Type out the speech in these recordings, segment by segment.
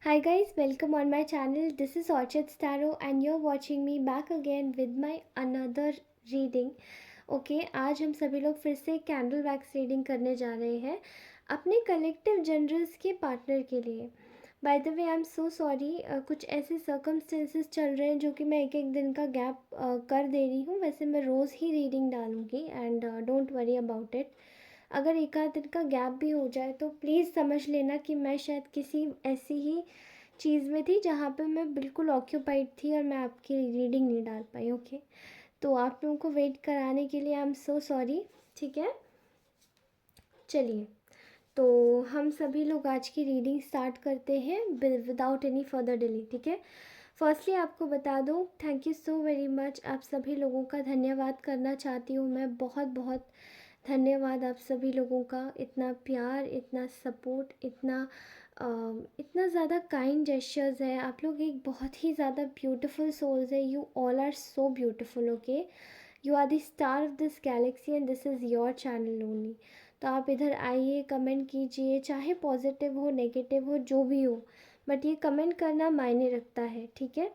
Hi guys, welcome on my channel. This is Orchid Starro and you're watching me back again with my another reading. Okay आज हम सभी लोग फिर से candle wax reading करने जा रहे हैं अपने कलेक्टिव जनरल्स के पार्टनर के लिए. By the way I am so sorry, कुछ ऐसे सर्कमस्टेंसेस चल रहे हैं जो कि मैं एक एक दिन का गैप कर दे रही हूँ. वैसे मैं रोज़ ही रीडिंग डालूँगी and don't worry about it. अगर एक आध दिन का गैप भी हो जाए तो प्लीज़ समझ लेना कि मैं शायद किसी ऐसी ही चीज़ में थी जहाँ पे मैं बिल्कुल ऑक्यूपाइड थी और मैं आपकी रीडिंग नहीं डाल पाई. ओके, तो आप लोगों को वेट कराने के लिए आई एम सो सॉरी. ठीक है, चलिए तो हम सभी लोग आज की रीडिंग स्टार्ट करते हैं विदाउट एनी फर्दर डिले. ठीक है, फर्स्टली आपको बता दूं, thank you so very much. आप सभी लोगों का धन्यवाद करना चाहती हूँ मैं. बहुत बहुत धन्यवाद आप सभी लोगों का. इतना प्यार, इतना सपोर्ट, इतना ज़्यादा काइंड जेस्चर्स है. आप लोग एक बहुत ही ज़्यादा ब्यूटीफुल सोल्स है. You all are so beautiful. Okay, you are the star of this galaxy and this is your channel only. तो आप इधर आइए, कमेंट कीजिए, चाहे पॉजिटिव हो नेगेटिव हो जो भी हो, बट ये कमेंट करना मायने रखता है. ठीक है,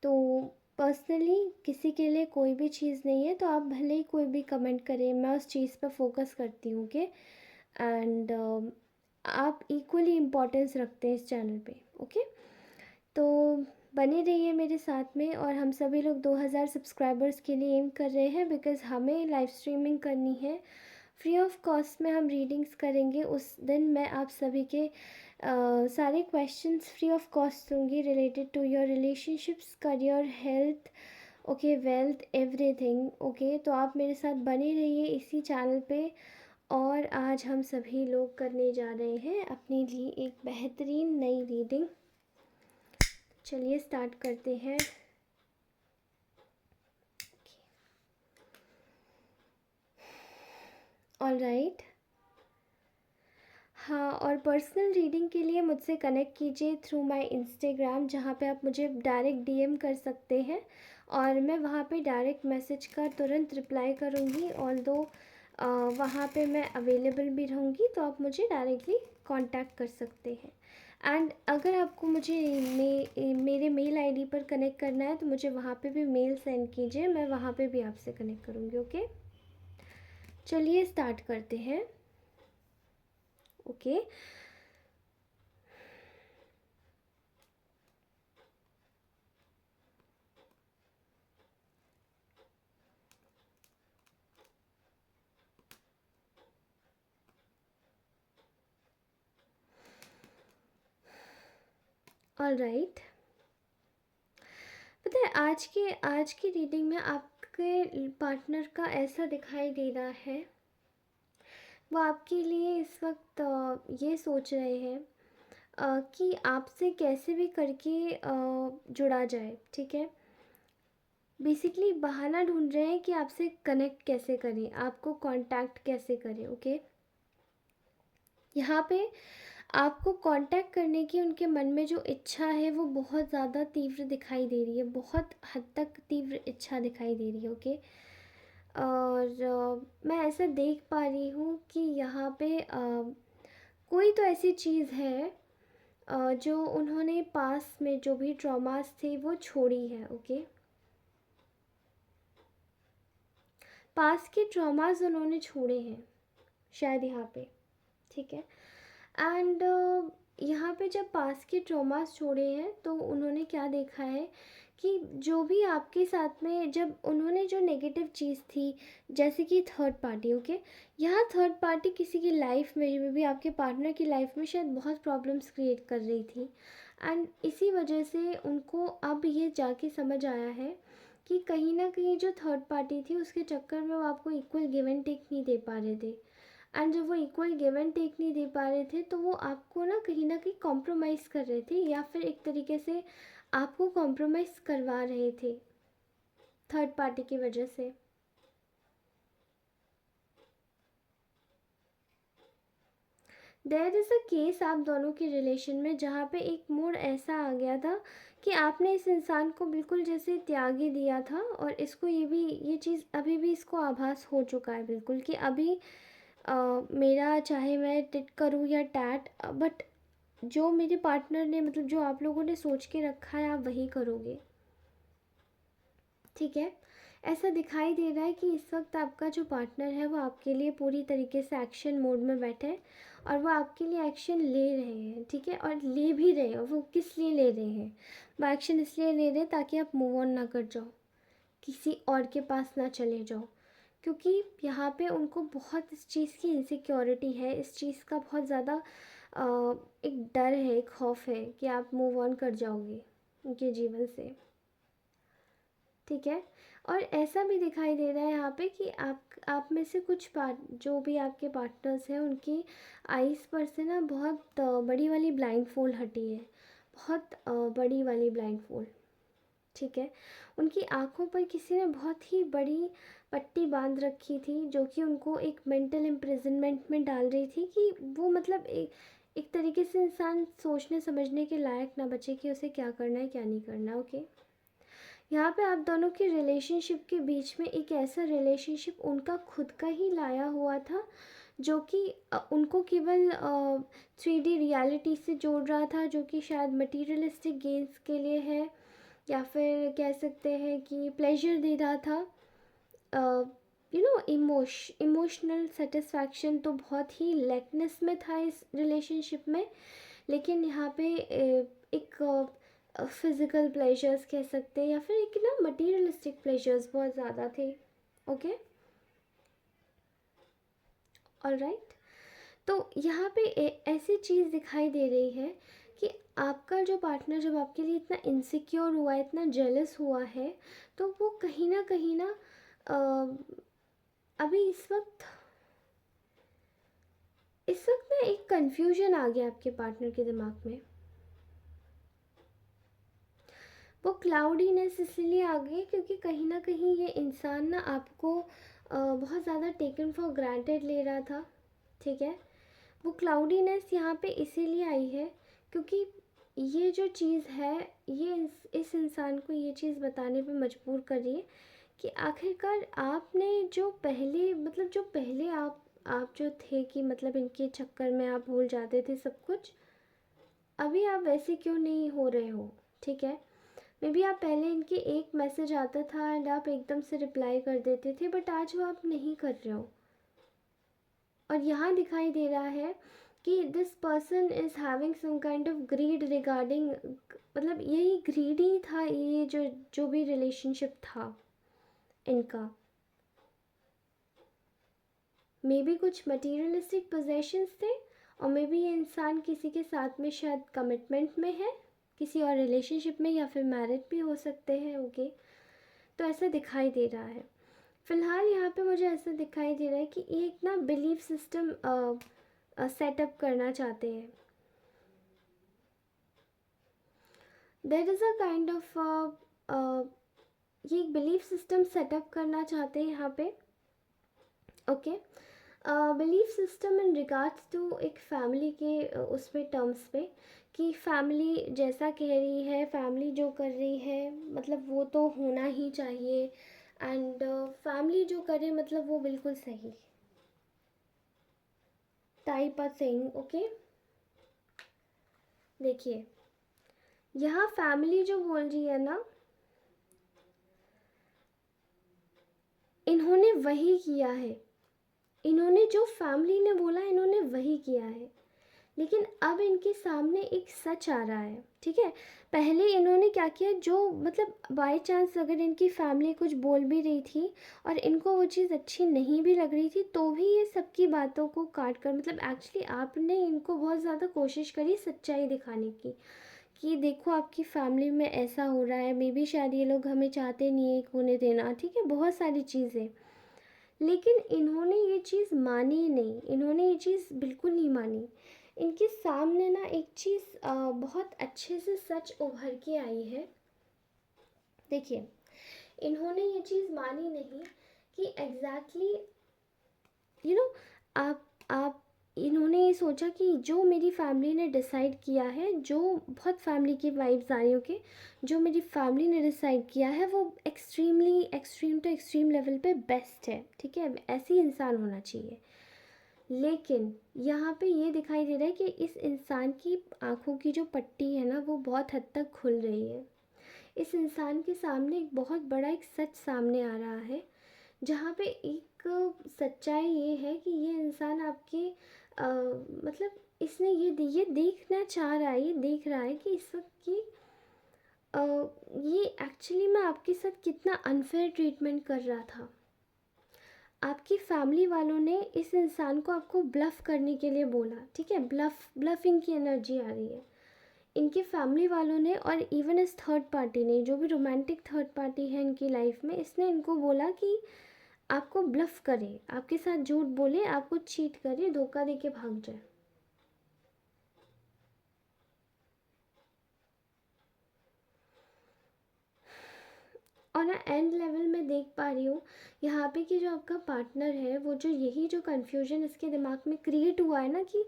तो पर्सनली किसी के लिए कोई भी चीज़ नहीं है तो आप भले ही कोई भी कमेंट करें, मैं उस चीज़ पर फोकस करती हूँ. ओके, एंड आप इक्वली इम्पोर्टेंस रखते हैं इस चैनल पे. ओके, तो बने रहिए मेरे साथ में. और हम सभी लोग 2000 सब्सक्राइबर्स के लिए एम कर रहे हैं बिकॉज़ हमें लाइव स्ट्रीमिंग करनी है. फ्री ऑफ कॉस्ट में हम रीडिंग्स करेंगे. उस दिन मैं आप सभी के सारे क्वेश्चंस फ्री ऑफ कॉस्ट दूँगी related to your relationships, career, health, okay, wealth, everything. Okay, तो आप मेरे साथ बने रहिए इसी चैनल पे. और आज हम सभी लोग करने जा रहे हैं अपने लिए एक बेहतरीन नई रीडिंग. चलिए स्टार्ट करते हैं. All right. हाँ, और पर्सनल रीडिंग के लिए मुझसे कनेक्ट कीजिए थ्रू माय इंस्टाग्राम, जहाँ पे आप मुझे डायरेक्ट डीएम कर सकते हैं और मैं वहाँ पे डायरेक्ट मैसेज का तुरंत रिप्लाई करूँगी. ऑल दो वहाँ पे मैं अवेलेबल भी रहूँगी तो आप मुझे डायरेक्टली कांटेक्ट कर सकते हैं. एंड अगर आपको मुझे मेरे मेल आईडी पर कनेक्ट करना है तो मुझे वहाँ पे भी मेल सेंड कीजिए, मैं वहाँ पे भी आपसे कनेक्ट करूँगी. ओके, चलिए स्टार्ट करते हैं. Okay, all right. पता है आज की रीडिंग में आपके पार्टनर का ऐसा दिखाई दे रहा है, वो आपके लिए इस वक्त ये सोच रहे हैं कि आपसे कैसे भी करके जुड़ा जाए. ठीक है, बेसिकली बहाना ढूंढ रहे हैं कि आपसे कनेक्ट कैसे करें, आपको कांटेक्ट कैसे करें. ओके, यहाँ पे आपको कांटेक्ट करने की उनके मन में जो इच्छा है वो बहुत ज़्यादा तीव्र दिखाई दे रही है, बहुत हद तक तीव्र इच्छा दिखाई दे रही है. ओके, और मैं ऐसा देख पा रही हूँ कि यहाँ पे कोई तो ऐसी चीज़ है जो उन्होंने पास में जो भी ट्रॉमास थे वो छोड़ी है. ओके, पास के ट्रॉमास उन्होंने छोड़े हैं शायद यहाँ पे. ठीक है, एंड यहाँ पे जब पास के ट्रॉमास छोड़े हैं तो उन्होंने क्या देखा है कि जो भी आपके साथ में जब उन्होंने जो नेगेटिव चीज़ थी, जैसे कि थर्ड पार्टी. ओके, यहाँ थर्ड पार्टी किसी की लाइफ में भी आपके पार्टनर की लाइफ में शायद बहुत प्रॉब्लम्स क्रिएट कर रही थी. एंड इसी वजह से उनको अब ये जाके समझ आया है कि कहीं ना कहीं जो थर्ड पार्टी थी उसके चक्कर में वो आपको इक्वल गिव एंड टेक नहीं दे पा रहे थे. एंड जब वो इक्वल गिव एंड टेक नहीं दे पा रहे थे तो वो आपको ना कहीं कॉम्प्रोमाइज़ कर रहे थे या फिर एक तरीके से आपको कॉम्प्रोमाइज़ करवा रहे थे थर्ड पार्टी की वजह से. देयर इज़ अ केस आप दोनों के रिलेशन में जहाँ पे एक मोड़ ऐसा आ गया था कि आपने इस इंसान को बिल्कुल जैसे त्याग ही दिया था. और इसको ये चीज़ अभी भी इसको आभास हो चुका है बिल्कुल कि अभी मेरा चाहे मैं टिट करूँ या टैट, बट जो मेरे पार्टनर ने मतलब जो आप लोगों ने सोच के रखा है आप वही करोगे, ठीक है। ऐसा दिखाई दे रहा है कि इस वक्त आपका जो पार्टनर है वो आपके लिए पूरी तरीके से एक्शन मोड में बैठे हैं और वो आपके लिए एक्शन ले रहे हैं, ठीक है, और ले भी रहे हैं। वो किस लिए ले रहे हैं? वो एक्शन इसलिए ले रहे हैं ताकि आप मूव ऑन ना कर जाओ, किसी और के पास ना चले जाओ, क्योंकि यहाँ पे उनको बहुत इस चीज़ की इनसिक्योरिटी है, इस चीज़ का बहुत ज़्यादा एक डर है, एक खौफ है कि आप मूव ऑन कर जाओगे उनके जीवन से, ठीक है। और ऐसा भी दिखाई दे रहा है यहाँ पे कि आप में से कुछ पार्ट जो भी आपके पार्टनर्स हैं उनकी आईज़ पर से ना बहुत बड़ी वाली ब्लाइंड फोल्ड हटी है, बहुत बड़ी वाली ब्लाइंड फोल्ड, ठीक है। उनकी आँखों पर किसी ने बहुत ही बड़ी पट्टी बांध रखी थी जो कि उनको एक मेंटल इम्प्रिजनमेंट में डाल रही थी कि वो मतलब एक तरीके से इंसान सोचने समझने के लायक ना बचे कि उसे क्या करना है क्या नहीं करना, ओके। यहाँ पे आप दोनों के रिलेशनशिप के बीच में एक ऐसा रिलेशनशिप उनका खुद का ही लाया हुआ था जो कि उनको केवल 3D रियलिटी से जोड़ रहा था, जो कि शायद मटीरियलिस्टिक गेन्स के लिए है, या फिर कह सकते हैं कि प्लेजर दे रहा था। इमोशनल सेटिस्फैक्शन तो बहुत ही लैकनेस में था इस रिलेशनशिप में, लेकिन यहाँ पे एक फिज़िकल प्लेजर्स कह सकते हैं या फिर एक ना मटीरियलिस्टिक प्लेजर्स बहुत ज़्यादा थे, ओके, ऑलराइट। तो यहाँ पे ऐसी चीज़ दिखाई दे रही है कि आपका जो पार्टनर जब आपके लिए इतना इनसिक्योर हुआ है, इतना जेलस हुआ है, तो वो कहीं ना अभी इस वक्त ना एक कन्फ्यूजन आ गया आपके पार्टनर के दिमाग में। वो क्लाउडीनेस इसलिए आ गई क्योंकि कहीं ना कहीं ये इंसान ना आपको बहुत ज़्यादा टेकन फॉर ग्रांटेड ले रहा था, ठीक है। वो क्लाउडीनेस यहाँ पे इसीलिए आई है क्योंकि ये जो चीज़ है ये इस इंसान को ये चीज़ बताने पे मजबूर कर रही है कि आखिरकार आपने जो पहले मतलब जो पहले आप जो थे कि मतलब इनके चक्कर में आप भूल जाते थे सब कुछ, अभी आप वैसे क्यों नहीं हो रहे हो, ठीक है। मे बी आप पहले इनके एक मैसेज आता था एंड आप एकदम से रिप्लाई कर देते थे, बट आज वो आप नहीं कर रहे हो। और यहाँ दिखाई दे रहा है कि this person is having some kind of greed regarding, मतलब यही ग्रीड ही था ये जो जो भी रिलेशनशिप था इनका। मे बी कुछ मटीरियलिस्टिक पोजेशंस थे और मे बी ये इंसान किसी के साथ में शायद कमिटमेंट में है, किसी और रिलेशनशिप में, या फिर मैरिड भी हो सकते हैं, ओके। तो ऐसा दिखाई दे रहा है फ़िलहाल यहाँ पे। मुझे ऐसा दिखाई दे रहा है कि ये एक ना बिलीफ सिस्टम सेटअप करना चाहते हैं। There is a kind of ये एक बिलीफ सिस्टम सेटअप करना चाहते हैं यहाँ पे, okay. Belief system in regards to एक फैमिली के उसमें टर्म्स पे कि फैमिली जैसा कह रही है, फैमिली जो कर रही है मतलब वो तो होना ही चाहिए, एंड फैमिली जो करे मतलब वो बिल्कुल सही टाइप ऑफ थिंग, ओके। देखिए यहाँ फैमिली जो बोल रही है ना, इन्होंने वही किया है, इन्होंने जो फैमिली ने बोला इन्होंने वही किया है, लेकिन अब इनके सामने एक सच आ रहा है, ठीक है। पहले इन्होंने क्या किया, जो मतलब बाय चांस अगर इनकी फैमिली कुछ बोल भी रही थी और इनको वो चीज़ अच्छी नहीं भी लग रही थी तो भी ये सबकी बातों को काट कर मतलब एक्चुअली आपने इनको बहुत ज़्यादा कोशिश करी सच्चाई दिखाने की कि देखो आपकी फैमिली में ऐसा हो रहा है, मे बी शायद ये लोग हमें चाहते नहीं है होने देना, ठीक है, बहुत सारी चीज़ें। लेकिन इन्होंने ये चीज़ मानी नहीं, इन्होंने ये चीज़ बिल्कुल नहीं मानी। इनके सामने ना एक चीज़ बहुत अच्छे से सच उभर के आई है। देखिए इन्होंने ये चीज़ मानी नहीं कि एग्जैक्टली यू नो आप इन्होंने ये सोचा कि जो मेरी फैमिली ने डिसाइड किया है, जो बहुत फैमिली की वाइब्स आ रही हो कि जो मेरी फैमिली ने डिसाइड किया है वो एक्सट्रीम टू एक्सट्रीम लेवल पे बेस्ट है, ठीक है, ऐसे ही इंसान होना चाहिए। लेकिन यहाँ पे ये दिखाई दे रहा है कि इस इंसान की आँखों की जो पट्टी है ना वो बहुत हद तक खुल रही है। इस इंसान के सामने एक बहुत बड़ा एक सच सामने आ रहा है, जहाँ पे एक सच्चाई ये है कि ये इंसान आपके मतलब इसने ये देखना चाह रहा है, ये देख रहा है कि इस वक्त की अ, ये एक्चुअली में आपके साथ कितना अनफेयर ट्रीटमेंट कर रहा था। आपकी फैमिली वालों ने इस इंसान को आपको ब्लफ़ करने के लिए बोला, ठीक है, ब्लफिंग की एनर्जी आ रही है इनके फैमिली वालों ने। और इवन इस थर्ड पार्टी ने, जो भी रोमांटिक थर्ड पार्टी है इनकी लाइफ में, इसने इनको बोला कि आपको ब्लफ़ करे, आपके साथ झूठ बोले, आपको चीट करे, धोखा दे के भाग जाए। और ना एंड लेवल में देख पा रही हूँ यहाँ पे कि जो आपका पार्टनर है वो जो यही जो कन्फ्यूजन इसके दिमाग में क्रिएट हुआ है ना कि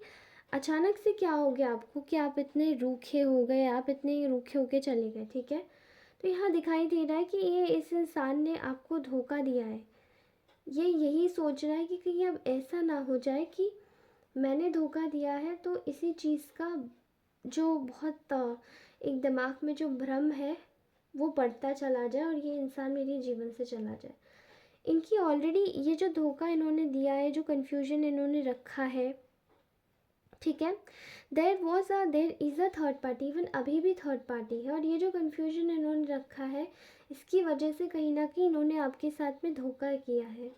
अचानक से क्या हो गया आपको कि आप इतने रूखे हो गए, आप इतने रूखे होके चले गए, ठीक है। तो यहाँ दिखाई दे रहा है कि ये इस इंसान ने आपको धोखा दिया है। ये यही सोच रहा है कि कहीं अब ऐसा ना हो जाए कि मैंने धोखा दिया है तो इसी चीज़ का जो बहुत एक दिमाग में जो भ्रम है वो बढ़ता चला जाए और ये इंसान मेरे जीवन से चला जाए। इनकी ऑलरेडी ये जो धोखा इन्होंने दिया है, जो कन्फ्यूजन इन्होंने रखा है, ठीक है, there is a third party, even अभी भी थर्ड पार्टी है। और ये जो कन्फ्यूजन इन्होंने रखा है इसकी वजह से कहीं ना कहीं इन्होंने आपके साथ में धोखा किया है।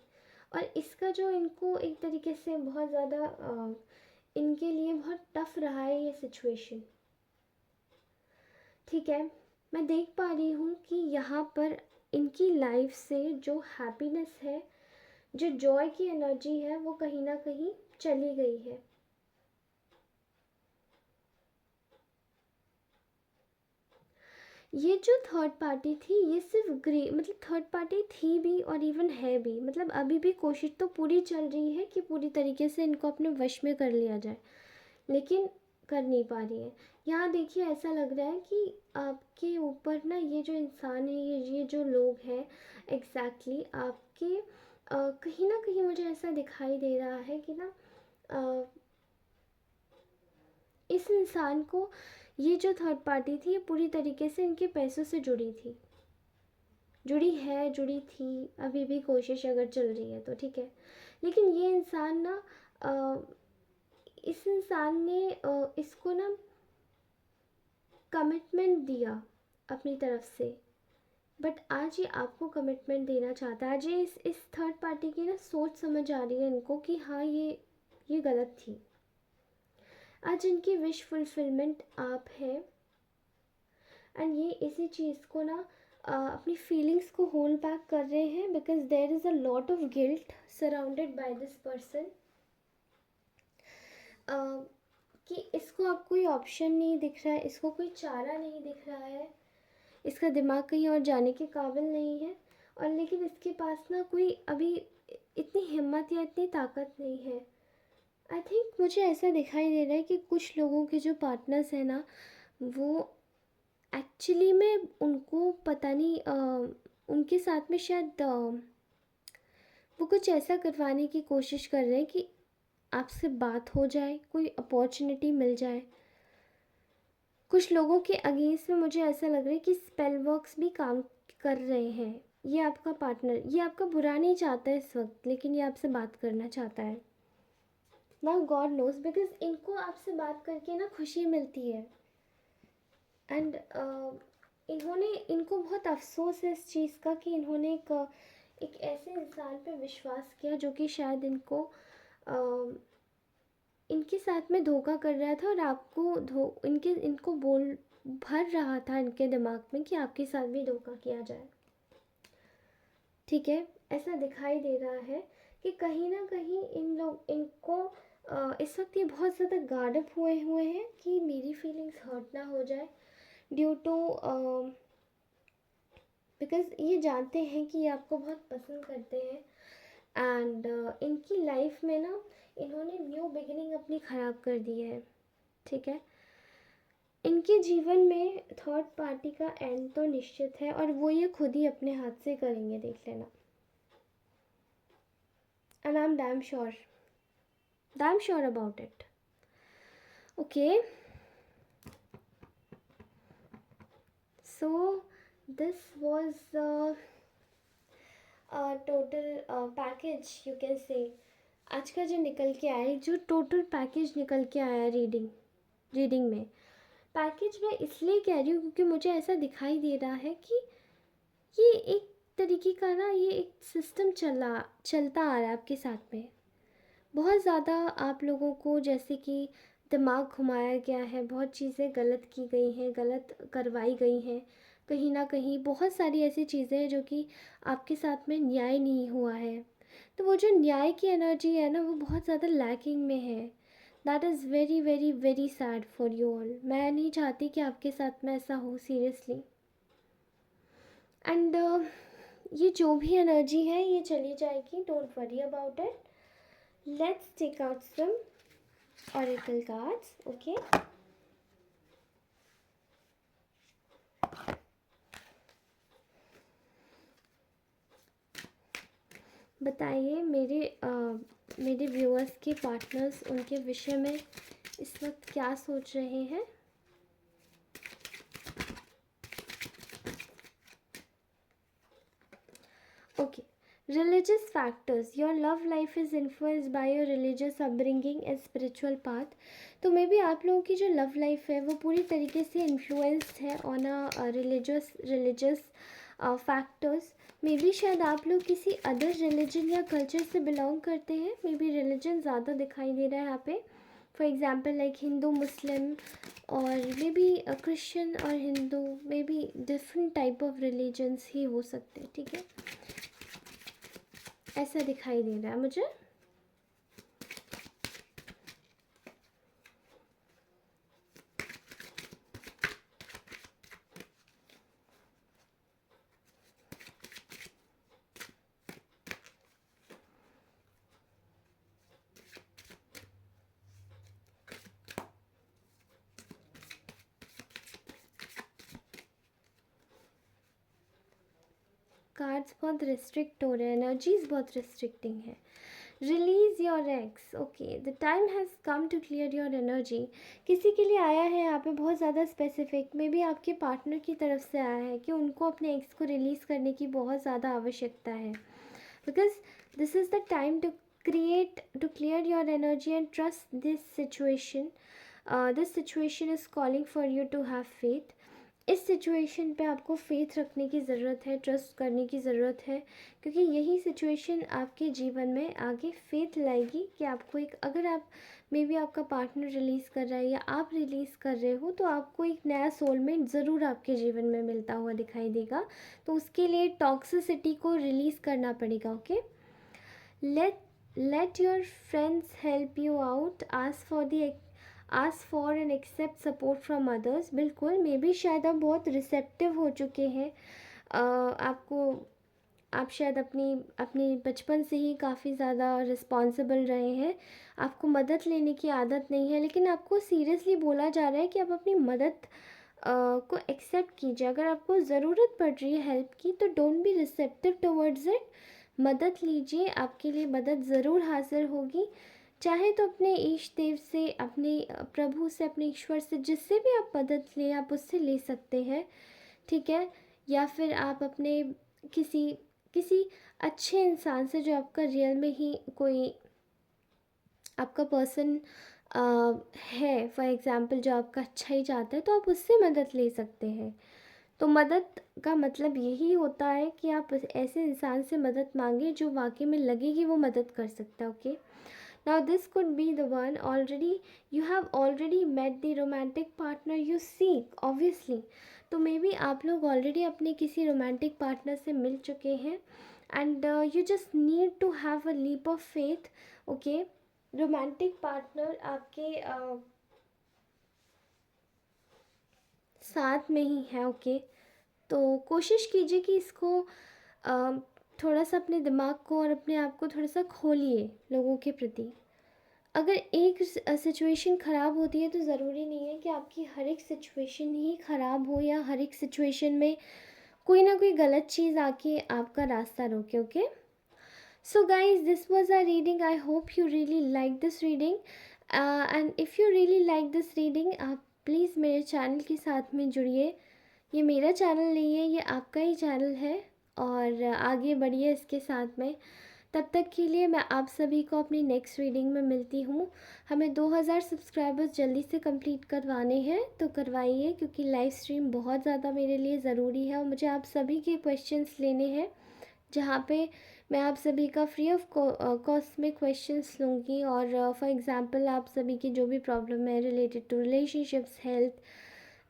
और इसका जो इनको एक तरीके से बहुत ज़्यादा इनके लिए बहुत टफ रहा है ये सिचुएशन, ठीक है। मैं देख पा रही हूँ कि यहाँ पर इनकी लाइफ से जो हैप्पीनेस है, जो जॉय की एनर्जी है, वो कहीं ना कहीं चली गई है। ये जो थर्ड पार्टी थी ये सिर्फ मतलब थर्ड पार्टी थी भी और इवन है भी, मतलब अभी भी कोशिश तो पूरी चल रही है कि पूरी तरीके से इनको अपने वश में कर लिया जाए, लेकिन कर नहीं पा रही है। यहाँ देखिए ऐसा लग रहा है कि आपके ऊपर ना ये जो इंसान है, ये जो लोग हैं, एग्जैक्टली आपके कहीं ना कहीं मुझे ऐसा दिखाई दे रहा है कि ना इस इंसान को ये जो थर्ड पार्टी थी ये पूरी तरीके से इनके पैसों से जुड़ी थी, जुड़ी है, जुड़ी थी, अभी भी कोशिश अगर चल रही है तो, ठीक है। लेकिन ये इंसान ना इस इंसान ने इसको ना कमिटमेंट दिया अपनी तरफ से, बट आज ये आपको कमिटमेंट देना चाहता है। आज ये इस थर्ड पार्टी की ना सोच समझ आ रही है इनको कि हाँ ये गलत थी। आज इनकी विश फुलफिलमेंट आप है एंड ये इसी चीज़ को ना अपनी फीलिंग्स को होल्ड बैक कर रहे हैं because there is a lot of guilt surrounded by this person कि इसको अब कोई ऑप्शन नहीं दिख रहा है, इसको कोई चारा नहीं दिख रहा है, इसका दिमाग कहीं और जाने के काबिल नहीं है। और लेकिन इसके पास ना कोई अभी इतनी हिम्मत या इतनी ताकत नहीं है। आई थिंक मुझे ऐसा दिखाई दे रहा है कि कुछ लोगों के जो पार्टनर्स हैं ना वो एक्चुअली में उनको पता नहीं उनके साथ में शायद वो कुछ ऐसा करवाने की कोशिश कर रहे हैं कि आपसे बात हो जाए, कोई अपॉर्चुनिटी मिल जाए। कुछ लोगों के अगेंस्ट में मुझे ऐसा लग रहा है कि स्पेल वर्क्स भी काम कर रहे हैं। ये आपका पार्टनर ये आपका बुरा नहीं चाहता है इस वक्त, लेकिन ये आपसे बात करना चाहता है। नाउ गॉड नोज बिकॉज इनको आपसे बात करके ना खुशी मिलती है एंड इन्होंने इनको बहुत अफसोस है इस चीज़ का कि इन्होंने एक ऐसे इंसान पे विश्वास किया जो कि शायद इनके साथ में धोखा कर रहा था और आपको इनको बोल भर रहा था इनके दिमाग में कि आपके साथ भी धोखा किया जाए, ठीक है। ऐसा दिखाई दे रहा है कि कहीं ना कहीं इनको इस वक्त ये बहुत ज़्यादा गार्ड अप हुए हुए हैं कि मेरी फीलिंग्स हर्ट ना हो जाए ड्यू टू बिकॉज़ ये जानते हैं कि ये आपको बहुत पसंद करते हैं एंड इनकी लाइफ में ना इन्होंने न्यू बिगिनिंग अपनी ख़राब कर दी है, ठीक है। इनके जीवन में थर्ड पार्टी का एंड तो निश्चित है और वो ये खुद ही अपने हाथ से करेंगे, देख लेना, and I am damn sure. I'm sure about it. Okay, so this was total package you can say आज का जो निकल के आया है, जो टोटल पैकेज निकल के आया रीडिंग में। पैकेज मैं इसलिए कह रही हूँ क्योंकि मुझे ऐसा दिखाई दे रहा है कि ये एक तरीके का ना, ये एक सिस्टम चलता आ रहा है आपके साथ में। बहुत ज़्यादा आप लोगों को जैसे कि दिमाग घुमाया गया है, बहुत चीज़ें गलत की गई हैं, गलत करवाई गई हैं, कहीं ना कहीं बहुत सारी ऐसी चीज़ें हैं जो कि आपके साथ में न्याय नहीं हुआ है। तो वो जो न्याय की एनर्जी है ना, वो बहुत ज़्यादा लैकिंग में है। That is very very very sad for you all. मैं नहीं चाहती कि आपके साथ में ऐसा हो, सीरियसली। एंड ये जो भी एनर्जी है ये चली जाएगी, don't worry about it. Let's take out some oracle cards. Okay, बताइए मेरे व्यूअर्स के पार्टनर्स उनके विषय में इस वक्त क्या सोच रहे हैं। Okay, religious factors, your love life is influenced by your religious upbringing and spiritual path। तो मे बी आप लोगों की जो लव लाइफ है वो पूरी तरीके से इन्फ्लुएंस्ड है on a religious factors. May be शायद आप लोग किसी अदर रिलीजन या कल्चर से बिलोंग करते हैं। मे बी रिलीजन ज़्यादा दिखाई दे रहा है यहाँ पे। For example like Hindu, Muslim, और मे बी क्रिश्चियन और Hindu, maybe different type of religions ही हो सकते हैं। ठीक है, ऐसा दिखाई दे रहा है मुझे। कार्ड्स बहुत रिस्ट्रिक्ट हो रहे हैं, एनर्जीज बहुत रिस्ट्रिक्टिंग है। Release your ex. Okay, the time has come to clear your energy. किसी के लिए आया है यहाँ पे बहुत ज़्यादा स्पेसिफिक, मे बी आपके पार्टनर की तरफ से आया है कि उनको अपने एक्स को रिलीज़ करने की बहुत ज़्यादा आवश्यकता है। Because this is the time to clear your energy and trust this situation. This situation is calling for you to have faith. इस सिचुएशन पे आपको फेथ रखने की ज़रूरत है, ट्रस्ट करने की ज़रूरत है, क्योंकि यही सिचुएशन आपके जीवन में आगे फेथ लाएगी कि आपको एक, अगर आप मे बी आपका पार्टनर रिलीज़ कर रहा है या आप रिलीज़ कर रहे हो, तो आपको एक नया सोलमेट ज़रूर आपके जीवन में मिलता हुआ दिखाई देगा। तो उसके लिए टॉक्सिसिटी को रिलीज़ करना पड़ेगा। Okay, let your friends help you out, ask for and accept support from others. बिल्कुल, मे बी शायद आप बहुत रिसेप्टिव हो चुके हैं। आप शायद अपनी बचपन से ही काफ़ी ज़्यादा रिस्पॉन्सिबल रहे हैं, आपको मदद लेने की आदत नहीं है, लेकिन आपको सीरियसली बोला जा रहा है कि आप अपनी मदद को एक्सेप्ट कीजिए। अगर आपको ज़रूरत पड़ रही है हेल्प की, तो don't be receptive towards it. मदद लीजिए, आपके लिए मदद ज़रूर हासिल होगी। चाहे तो अपने ईष्ट देव से, अपने प्रभु से, अपने ईश्वर से, जिससे भी आप मदद लें आप उससे ले सकते हैं। ठीक है, या फिर आप अपने किसी किसी अच्छे इंसान से, जो आपका रियल में ही कोई आपका पर्सन है, फॉर एग्ज़ाम्पल जो आपका अच्छा ही चाहता है, तो आप उससे मदद ले सकते हैं। तो मदद का मतलब यही होता है कि आप ऐसे इंसान से मदद मांगे जो वाकई में लगेगी वो मदद कर सकता है। Okay, now this could be the one, already you have already met the romantic partner you seek obviously। तो मे बी आप लोग ऑलरेडी अपने किसी रोमांटिक पार्टनर से मिल चुके हैं, and you just need to have a leap of faith. Okay, romantic partner आपके साथ में ही है। ओके, तो कोशिश कीजिए कि इसको थोड़ा सा अपने दिमाग को और अपने आप को थोड़ा सा खोलिए लोगों के प्रति। अगर एक सिचुएशन ख़राब होती है तो ज़रूरी नहीं है कि आपकी हर एक सिचुएशन ही ख़राब हो, या हर एक सिचुएशन में कोई ना कोई गलत चीज़ आके आपका रास्ता रोके। Okay, So guys, this was our reading. I hope you really like this reading. And if you really like this reading, आप प्लीज़ मेरे चैनल के साथ में जुड़िए. ये मेरा चैनल नहीं है, ये आपका ही चैनल है. और आगे बढ़िए इसके साथ में. तब तक के लिए मैं आप सभी को अपनी नेक्स्ट रीडिंग में मिलती हूँ. हमें 2000 सब्सक्राइबर्स जल्दी से कंप्लीट करवाने हैं, तो करवाइए, क्योंकि लाइव स्ट्रीम बहुत ज़्यादा मेरे लिए ज़रूरी है और मुझे आप सभी के क्वेश्चंस लेने हैं, जहाँ पे मैं आप सभी का फ्री ऑफ कॉस्ट में क्वेश्चंस लूँगी. और फॉर एग्ज़ाम्पल आप सभी की जो भी प्रॉब्लम है related to relationships, health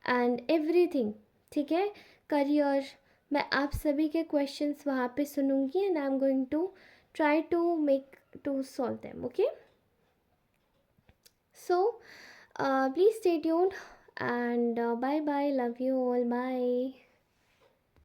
and everything, ठीक है, करियर, मैं आप सभी के क्वेश्चंस वहाँ पे सुनूंगी and I am going to try to make to solve them. Okay, so please stay tuned and bye bye, love you all, bye.